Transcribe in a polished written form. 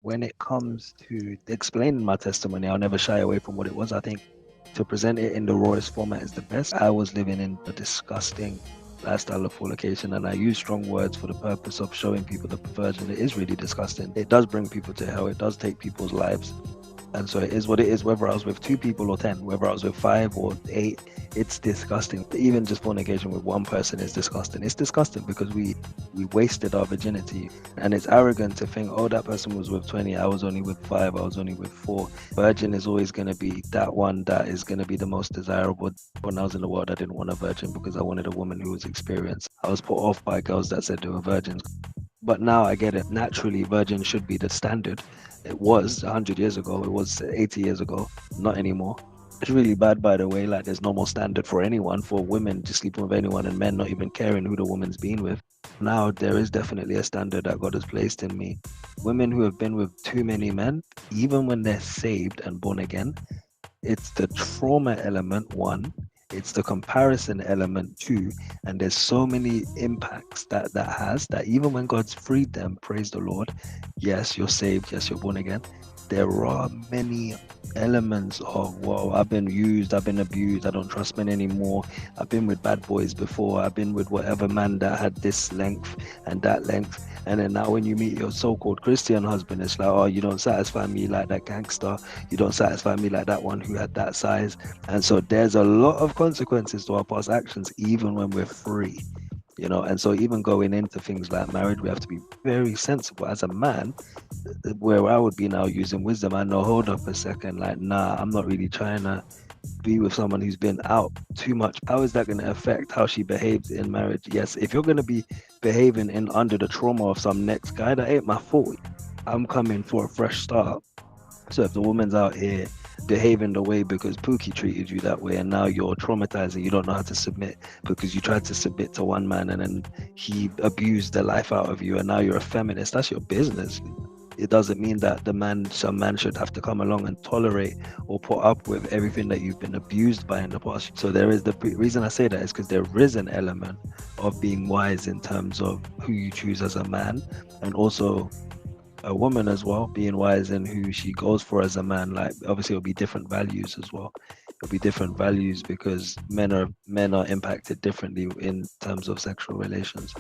when it comes to explaining my testimony, I'll never shy away from what it was. I think to present it in the rawest format is the best. I was living in a disgusting lifestyle of fornication, and I use strong words for the purpose of showing people the perversion. It is really disgusting. It does bring people to hell. It does take people's lives. And so it is what it is, whether I was with two people or 10, whether I was with five or eight, it's disgusting. Even just fornication with one person is disgusting. It's disgusting because we wasted our virginity. And it's arrogant to think, oh, that person was with 20, I was only with five, I was only with four. Virgin is always going to be that one that is going to be the most desirable. When I was in the world, I didn't want a virgin because I wanted a woman who was experienced. I was put off by girls that said they were virgins. But now I get it. Naturally, virgin should be the standard. It was 100 years ago. It was 80 years ago. Not anymore. It's really bad, by the way. Like, there's no more standard for anyone, for women just sleeping with anyone and men not even caring who the woman's been with. Now, there is definitely a standard that God has placed in me. Women who have been with too many men, even when they're saved and born again, it's the trauma element, one, it's the comparison element, two, and there's so many impacts that has, that even when God's freed them, praise the Lord, yes, you're saved, yes, you're born again, there are many elements of, whoa, I've been used, I've been abused, I don't trust men anymore, I've been with bad boys before, I've been with whatever man that had this length and that length. And then now when you meet your so-called Christian husband, it's like, oh, you don't satisfy me like that gangster, you don't satisfy me like that one who had that size. And so there's a lot of consequences to our past actions, even when we're free. And so even going into things like marriage, we have to be very sensible as a man. Where I would be now using wisdom, I know, hold up a second, like, nah, I'm not really trying to be with someone who's been out too much. How is that going to affect how she behaves in marriage? Yes, if you're going to be behaving in under the trauma of some next guy, that ain't my fault. I'm coming for a fresh start. So if the woman's out here behaving the way because Pookie treated you that way, and now you're traumatized and you don't know how to submit because you tried to submit to one man and then he abused the life out of you, and now you're a feminist, that's your business. It doesn't mean that some man should have to come along and tolerate or put up with everything that you've been abused by in the past. So there is, the reason I say that is because there is an element of being wise in terms of who you choose as a man, and also a woman as well, being wise in who she goes for as a man. Like, obviously it'll be different values as well. It'll be different values because men are impacted differently in terms of sexual relations.